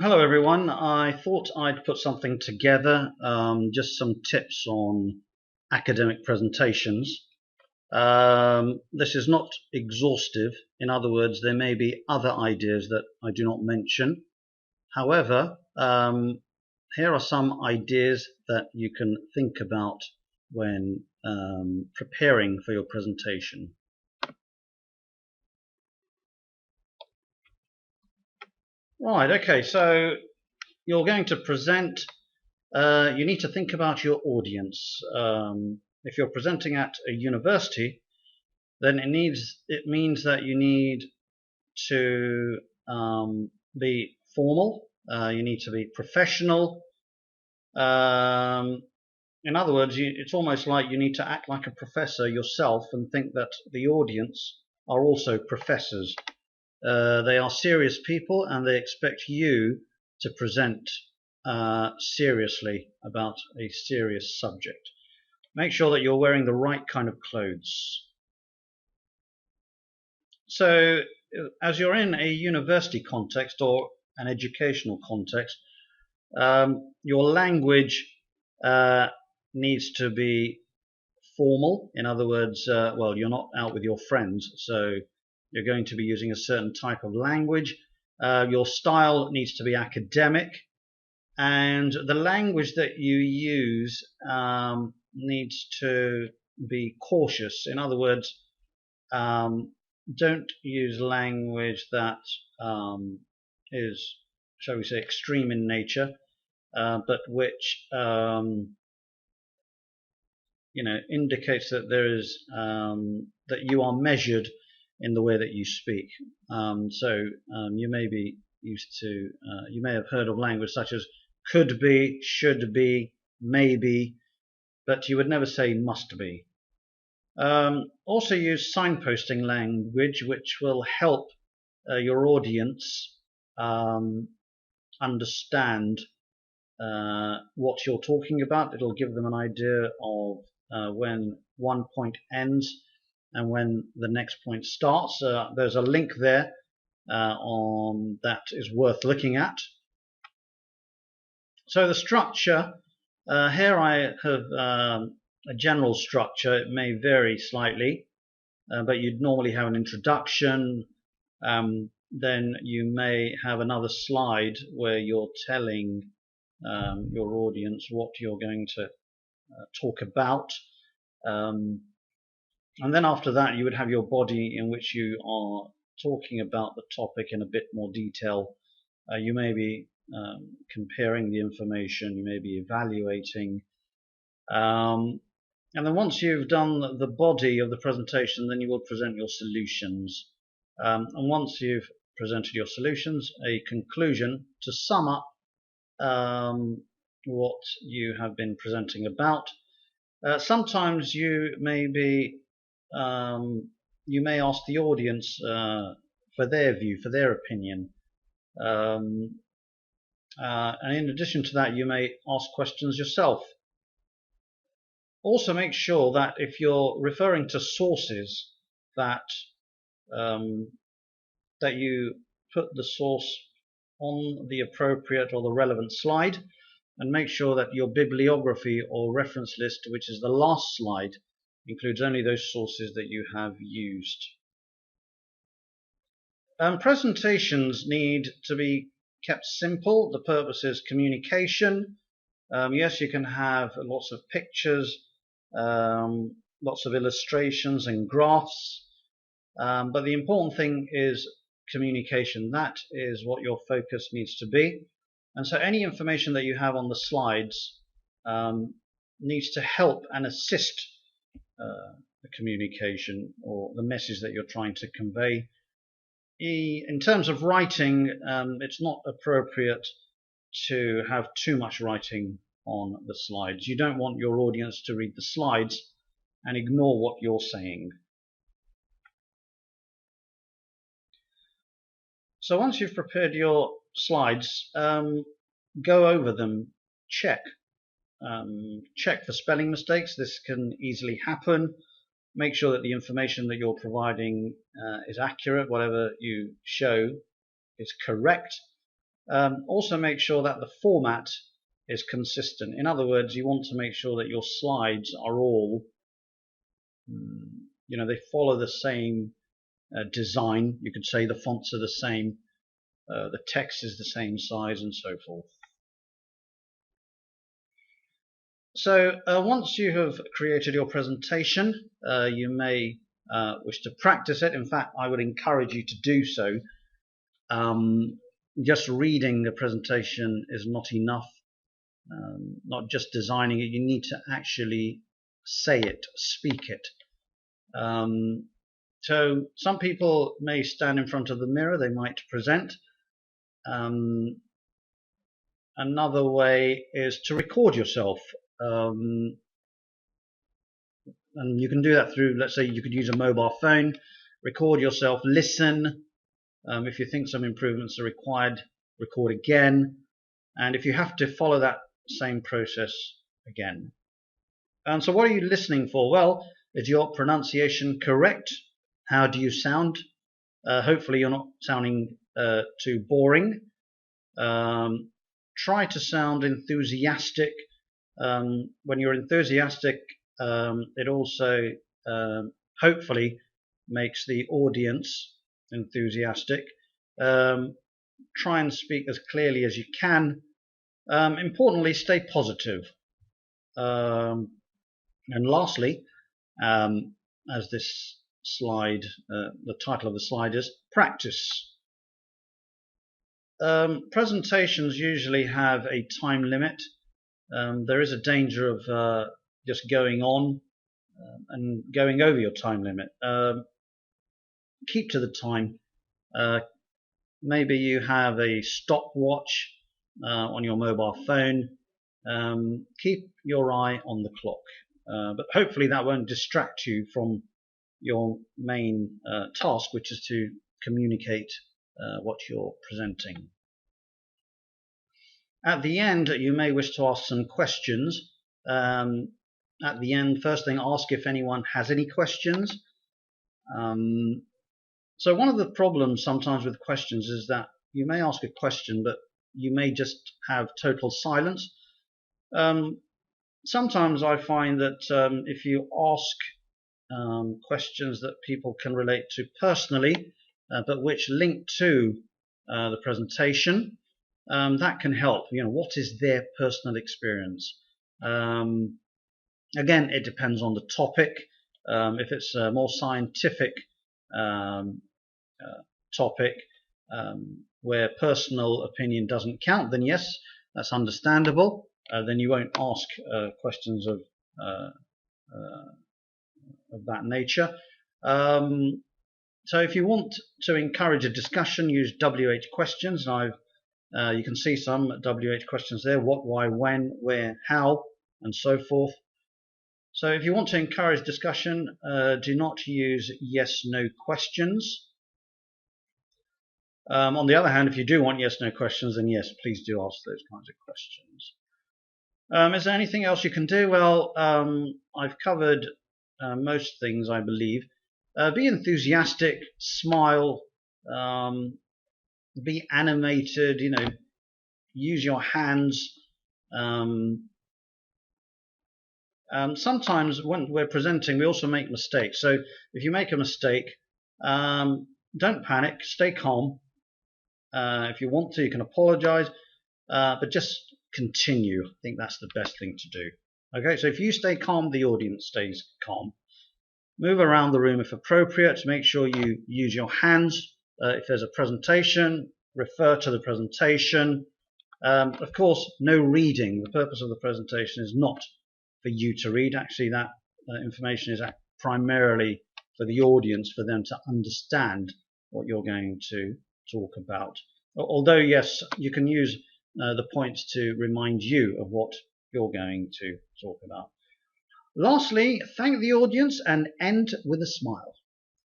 Hello everyone, I thought I'd put something together, just some tips on academic presentations. This is not exhaustive. In other words, there may be other ideas that I do not mention. However, here are some ideas that you can think about when preparing for your presentation. Right, okay, so you're going to present. You need to think about your audience. If you're presenting at a university, then it means that you need to be formal. You need to be professional. In other words, it's almost like you need to act like a professor yourself and think that the audience are also professors. They are serious people and they expect you to present seriously about a serious subject. Make sure that you're wearing the right kind of clothes. So as you're in a university context or an educational context, your language needs to be formal. In other words, well, you're not out with your friends, so you're going to be using a certain type of language. Your style needs to be academic, and the language that you use needs to be cautious. In other words, don't use language that is, shall we say, extreme in nature, but which indicates that there is that you are measured in the way that you speak. You may be used to, you may have heard of language such as could be, should be, maybe, but you would never say must be. Also use signposting language, which will help your audience understand what you're talking about. It'll give them an idea of when one point ends and when the next point starts. There's a link there on that is worth looking at. So the structure, here I have a general structure. It may vary slightly, but you'd normally have an introduction. Then you may have another slide where you're telling your audience what you're going to talk about. And then after that, you would have your body in which you are talking about the topic in a bit more detail. You may be comparing the information, you may be evaluating. And then once you've done the body of the presentation, then you will present your solutions. And once you've presented your solutions, a conclusion to sum up what you have been presenting about. Sometimes you may ask the audience for their view, for their opinion. And in addition to that, you may ask questions yourself. Also make sure that if you're referring to sources, that you put the source on the appropriate or the relevant slide, and make sure that your bibliography or reference list, which is the last slide, includes only those sources that you have used. Presentations need to be kept simple. The purpose is communication. Yes, you can have lots of pictures, lots of illustrations and graphs, but the important thing is communication. That is what your focus needs to be. And so any information that you have on the slides needs to help and assist the communication or the message that you're trying to convey. In terms of writing, it's not appropriate to have too much writing on the slides. You don't want your audience to read the slides and ignore what you're saying. So once you've prepared your slides, go over them, check for spelling mistakes. This can easily happen. Make sure that the information that you're providing is accurate. Whatever you show is correct. Also make sure that the format is consistent. In other words, you want to make sure that your slides are all, they follow the same design. You could say the fonts are the same, the text is the same size, and so forth. So once you have created your presentation, you may wish to practice it. In fact, I would encourage you to do so. Just reading the presentation is not enough. Not just designing it, you need to actually say it, speak it. So some people may stand in front of the mirror, they might present. Another way is to record yourself. And you can do that through, let's say you could use a mobile phone, record yourself, listen. If you think some improvements are required, record again. And if you have to, follow that same process again. And so what are you listening for? Well, is your pronunciation correct? How do you sound? Hopefully you're not sounding too boring. Try to sound enthusiastic. When you're enthusiastic, it also hopefully makes the audience enthusiastic. Try and speak as clearly as you can. Importantly, stay positive. And lastly, as this slide, the title of the slide is, practice. Presentations usually have a time limit. There is a danger of just going on and going over your time limit. Keep to the time. Maybe you have a stopwatch on your mobile phone. Keep your eye on the clock, but hopefully that won't distract you from your main task, which is to communicate what you're presenting. At the end, you may wish to ask some questions. At the end, first thing, ask if anyone has any questions. So one of the problems sometimes with questions is that you may ask a question, but you may just have total silence. Sometimes I find that if you ask questions that people can relate to personally, but which link to the presentation, that can help. What is their personal experience? Again, it depends on the topic. If it's a more scientific topic where personal opinion doesn't count, then yes, that's understandable. Then you won't ask questions of that nature. So if you want to encourage a discussion, use WH questions. And you can see some WH questions there: what, why, when, where, how, and so forth. So if you want to encourage discussion, do not use yes/no questions. On the other hand, if you do want yes/no questions, then yes, please do ask those kinds of questions. Is there anything else you can do? Well, I've covered most things, I believe. Be enthusiastic, smile, be animated, use your hands. Sometimes when we're presenting, we also make mistakes. So if you make a mistake, don't panic, stay calm. If you want to, you can apologize, but just continue. I think that's the best thing to do. Okay, so if you stay calm, the audience stays calm. Move around the room if appropriate. Make sure you use your hands. If there's a presentation, refer to the presentation. Of course, no reading. The purpose of the presentation is not for you to read. Actually, that information is primarily for the audience, for them to understand what you're going to talk about. Although, yes, you can use the points to remind you of what you're going to talk about. Lastly, thank the audience and end with a smile.